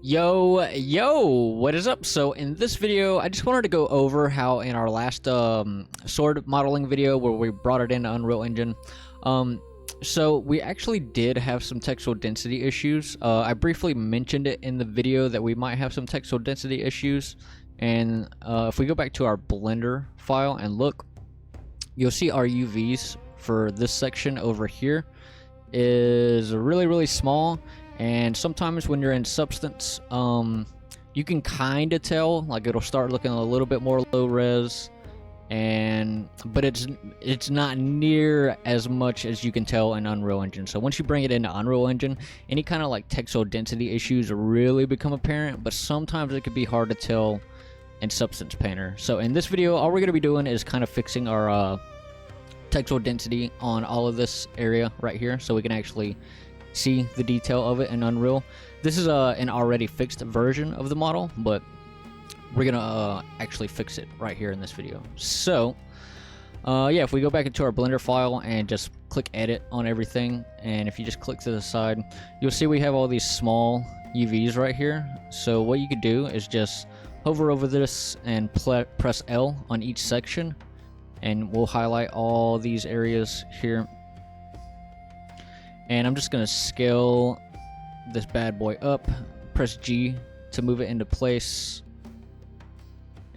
Yo, what is up? So in this video, I just wanted to go over how in our last sword modeling video where we brought it into Unreal Engine, so we actually did have some textile density issues. I briefly mentioned it in the video that we might have some textile density issues, and if we go back to our Blender file and look, you'll see our UVs for this section over here is really small. And sometimes when you're in Substance, you can kind of tell, like it'll start looking a little bit more low res, but it's not near as much as you can tell in Unreal Engine. So once you bring it into Unreal Engine, any kind of like textile density issues really become apparent, but sometimes it could be hard to tell in Substance Painter. So in this video, all we're going to be doing is kind of fixing our textile density on all of this area right here, so we can actually see the detail of it in Unreal. This is an already fixed version of the model, but we're gonna actually fix it right here in this video. So yeah, if we go back into our Blender file and just click edit on everything, and if you just click to the side, you'll see we have all these small UVs right here. So what you could do is just hover over this and press L on each section, and we'll highlight all these areas here. And I'm just going to scale this bad boy up, press G to move it into place,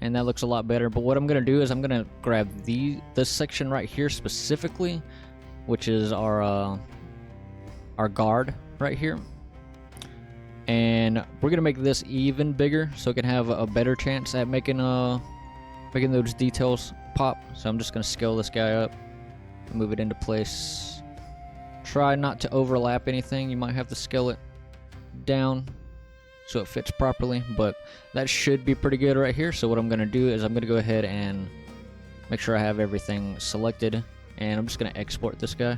and that looks a lot better. But what I'm going to do is I'm going to grab this section right here specifically, which is our guard right here, and we're going to make this even bigger so it can have a better chance at making those details pop. So I'm just going to scale this guy up and move it into place. Try not to overlap anything. You might have to scale it down so it fits properly, but that should be pretty good right here. So what I'm going to do is I'm going to go ahead and make sure I have everything selected, and I'm just going to export this guy.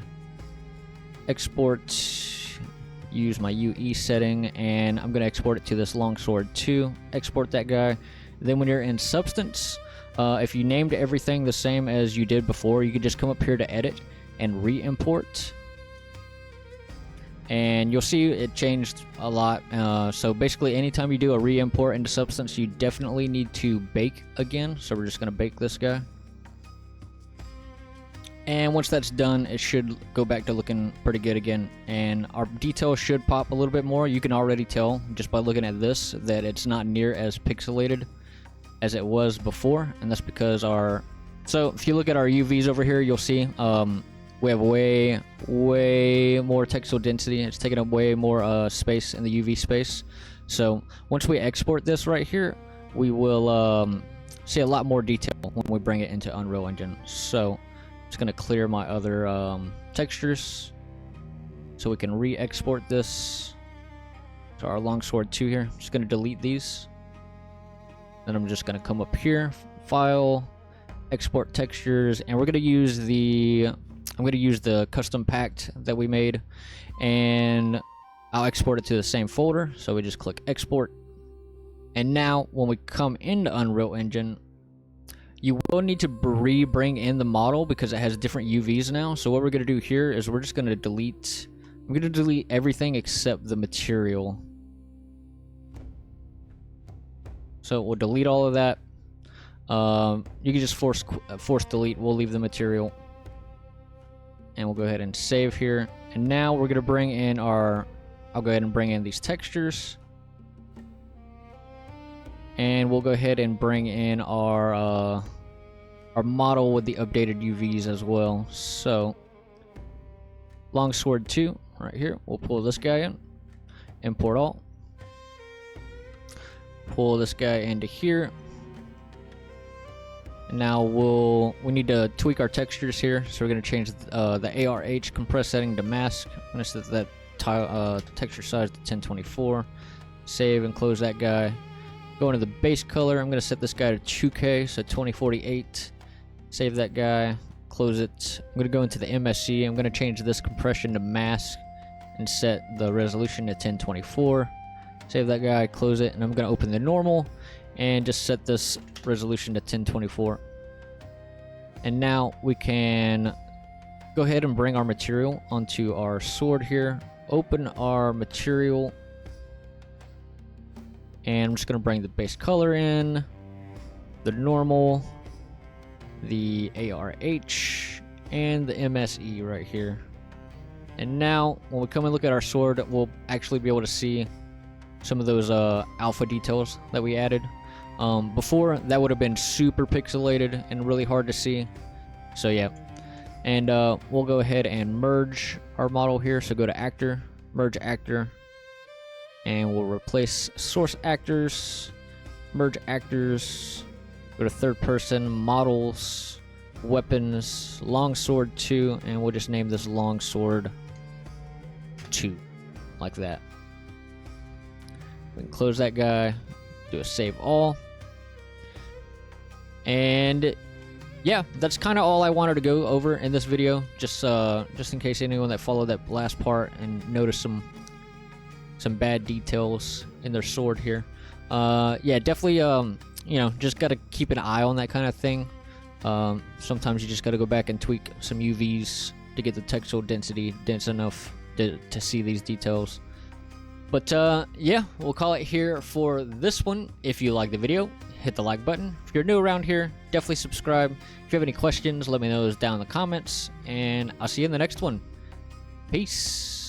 Export, use my UE setting, and I'm going to export it to this longsword 2. Export that guy. Then when you're in Substance, if you named everything the same as you did before, you could just come up here to edit and re-import. And you'll see it changed a lot. So basically anytime you do a re-import into Substance, you definitely need to bake again. So we're just going to bake this guy. And once that's done, it should go back to looking pretty good again. And our detail should pop a little bit more. You can already tell just by looking at this that it's not near as pixelated as it was before. And that's because so if you look at our UVs over here, you'll see we have way more textile density. It's taking up way more space in the UV space. So once we export this right here, we will see a lot more detail when we bring it into Unreal Engine. So I'm just going to clear my other textures so we can re-export this to our longsword 2 here. I'm just going to delete these. Then I'm just going to come up here, File, Export Textures, and we're going to use I'm going to use the custom pact that we made, and I'll export it to the same folder. So we just click export. And now when we come into Unreal Engine, you will need to bring in the model because it has different UVs now. So what we're going to do here is we're just going to delete, I'm going to delete everything except the material. So we'll delete all of that. You can just force delete. We'll leave the material. And we'll go ahead and save here. And now we're going to bring in I'll go ahead and bring in these textures. And we'll go ahead and bring in our model with the updated UVs as well. So, longsword 2, right here. We'll pull this guy in. Import all. Pull this guy into here. And now we need to tweak our textures here, so we're going to change the ARH compress setting to mask. I'm going to set that texture size to 1024. Save and close that guy. Go into the base color. I'm going to set this guy to 2K, so 2048. Save that guy. Close it. I'm going to go into the MSC. I'm going to change this compression to mask and set the resolution to 1024. Save that guy. Close it, and I'm going to open the normal and just set this resolution to 1024. And now we can go ahead and bring our material onto our sword here. Open our material And I'm just going to bring the base color in, the normal, the ARH, and the MSE right here. And now, when we come and look at our sword, we'll actually be able to see some of those alpha details that we added. Before, that would have been super pixelated and really hard to see. So yeah. And we'll go ahead and merge our model here. So go to Actor, Merge Actor, and we'll replace Source Actors, Merge Actors, go to Third Person, Models, Weapons, Longsword 2, and we'll just name this Longsword 2, like that. We can close that guy, do a Save All, and yeah, that's kind of all I wanted to go over in this video. Just in case anyone that followed that last part and noticed some bad details in their sword here. Yeah, definitely. You know, just gotta keep an eye on that kind of thing. Sometimes you just gotta go back and tweak some UVs to get the texel density dense enough to see these details. But yeah, we'll call it here for this one. If you like the video, hit the like button. If you're new around here, definitely subscribe. If you have any questions, let me know those down in the comments, and I'll see you in the next one. Peace.